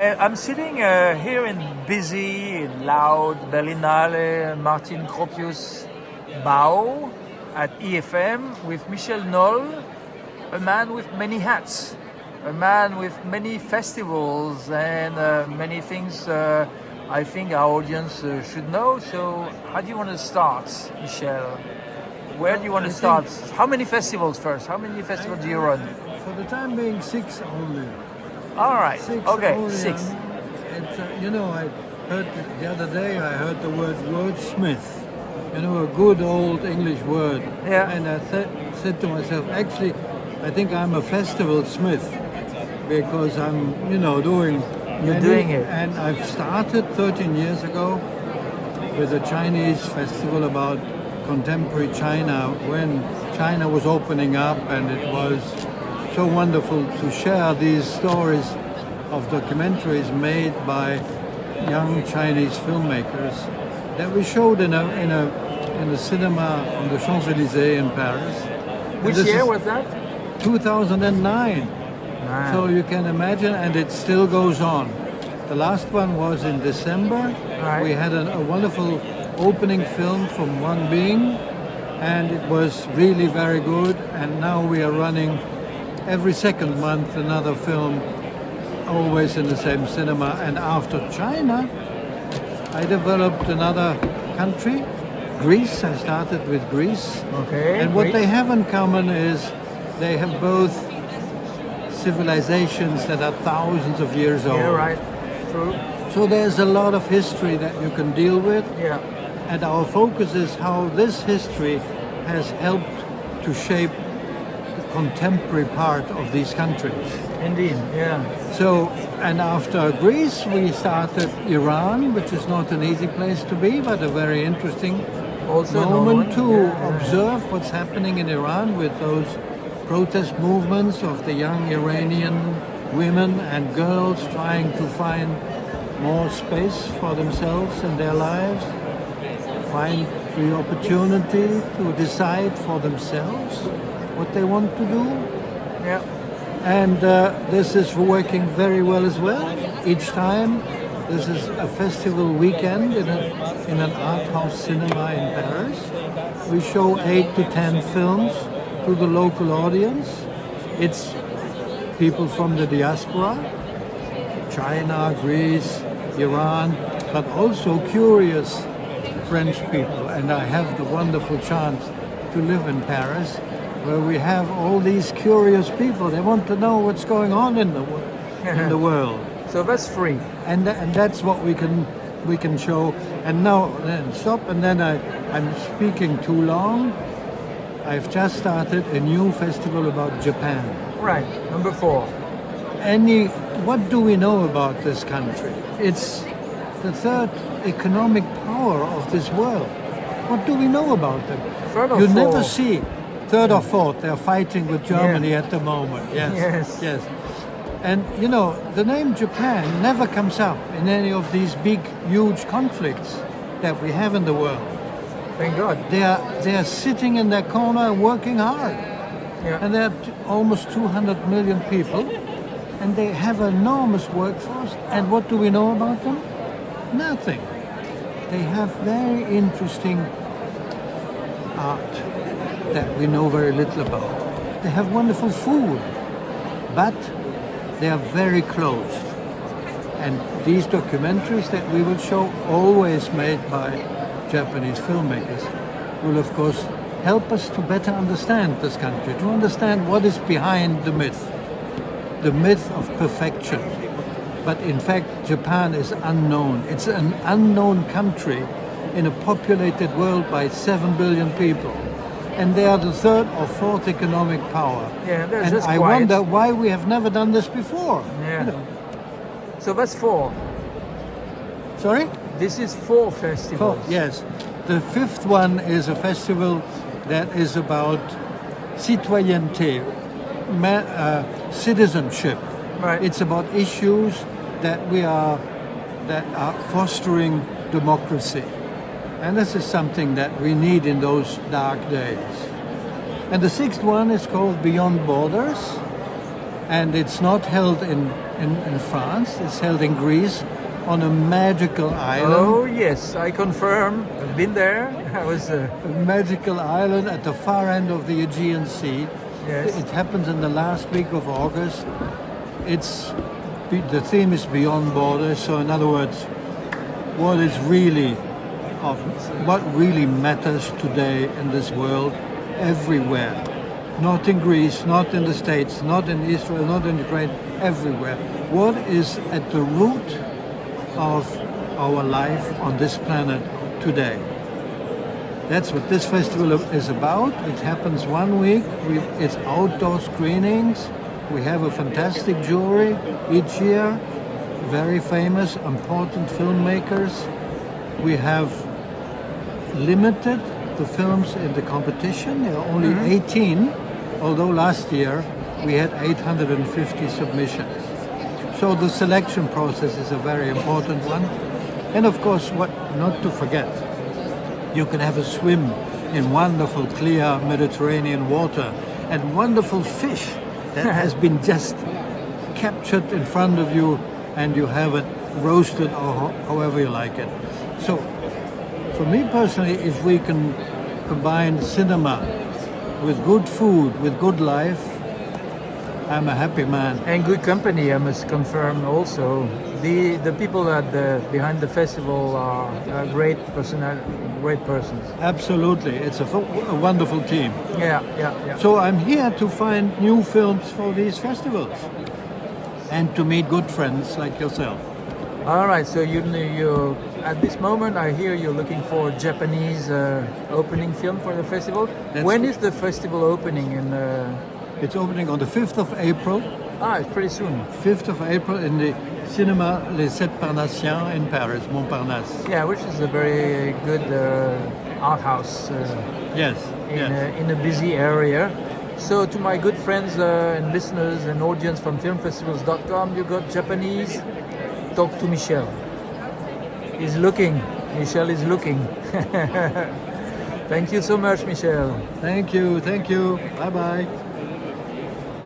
I'm sitting here in busy, loud Berlinale Martin Gropius Bau at EFM with Michel NOLL, a man with many hats, a man with many festivals and many things I think our audience should know. So how do you want to start, Michel? Where do you want to start? How many festivals first? How many festivals do you run? For the time being, 6 only. All right. Okay, only, 6. I heard the other day, I heard the word wordsmith. A good old English word. Yeah. And I said to myself, actually, I think I'm a festival smith because I'm, doing. You're doing it. And I've started 13 years ago with a Chinese festival about contemporary China when China was opening up, and it was so wonderful to share these stories of documentaries made by young Chinese filmmakers that we showed in a cinema on the Champs-Élysées in Paris. Which year was that? 2009. Man. So you can imagine, and it still goes on. The last one was in December. Right. We had a wonderful opening film from One Being, and it was really very good. And now we are running every second month another film, always in the same cinema. And after China, I developed another country, Greece. I started with Greece. Okay. And what Greece. they have in common is they have both civilizations that are thousands of years old. Yeah, right. True. So there's a lot of history that you can deal with. Yeah. And our focus is how this history has helped to shape the contemporary part of these countries. Indeed, yeah. So, and after Greece, we started Iran, which is not an easy place to be, but a very interesting Also moment to yeah. observe what's happening in Iran with those protest movements of the young Iranian women and girls trying to find more space for themselves in their lives, find the opportunity to decide for themselves what they want to do. Yeah. And this is working very well as well. Each time, this is a festival weekend in an art house cinema in Paris. We show 8 to 10 films to the local audience. It's people from the diaspora, China, Greece, Iran, but also curious French people. And I have the wonderful chance to live in Paris, where we have all these curious people. They want to know what's going on in the world. So that's free. And that's what we can show. And now, then stop, and then I'm speaking too long. I've just started a new festival about Japan. Right, number 4. What do we know about this country? It's the third economic power of this world. What do we know about them? Third or You fourth? never see third or fourth. They're fighting with Germany at the moment. Yes. And the name Japan never comes up in any of these big, huge conflicts that we have in the world. Thank God. They are sitting in their corner and working hard. Yeah. And there are almost 200 million people, and they have an enormous workforce. And what do we know about them? Nothing. They have very interesting art that we know very little about. They have wonderful food, but they are very closed. And these documentaries that we will show, always made by Japanese filmmakers, will of course help us to better understand this country, to understand what is behind the myth of perfection. But in fact, Japan is unknown. It's an unknown country in a populated world by 7 billion people. And they are the third or fourth economic power. Yeah, they're and just I quiet. wonder why we have never done this before. Yeah. So that's 4. Sorry? This is 4 festivals. Yes. The fifth one is a festival that is about citoyenneté, citizenship. Right. It's about issues that are fostering democracy. And this is something that we need in those dark days. And the sixth one is called Beyond Borders. And it's not held in France, it's held in Greece on a magical island. Oh yes, I confirm. I've been there. I was. A magical island at the far end of the Aegean Sea. Yes. It happens in the last week of August. The theme is beyond borders. So in other words, what really matters today in this world, everywhere. Not in Greece, not in the States, not in Israel, not in Ukraine, everywhere. What is at the root of our life on this planet today? That's what this festival is about. It happens 1 week. It's outdoor screenings. We have a fantastic jury each year, very famous, important filmmakers. We have limited the films in the competition. There are only 18, although last year we had 850 submissions. So the selection process is a very important one. And of course, what not to forget, you can have a swim in wonderful, clear Mediterranean water and wonderful fish that has been just captured in front of you, and you have it roasted or however you like it. So, for me personally, if we can combine cinema with good food, with good life, I'm a happy man. And good company, I must confirm also. The people behind the festival are great persons. Absolutely, it's a wonderful team. Yeah. So I'm here to find new films for these festivals and to meet good friends like yourself. All right, so you at this moment I hear you're looking for Japanese opening film for the festival. When is the festival opening? It's opening on the 5th of April. It's pretty soon. 5th of April in the Cinema Les Sept Parnassiens in Paris, Montparnasse. Yeah, which is a very good art house. Yes. In a busy area. So to my good friends and listeners and audience from filmfestivals.com, you got Japanese, talk to Michel. He's looking. Michel is looking. Thank you so much, Michel. Thank you. Bye-bye.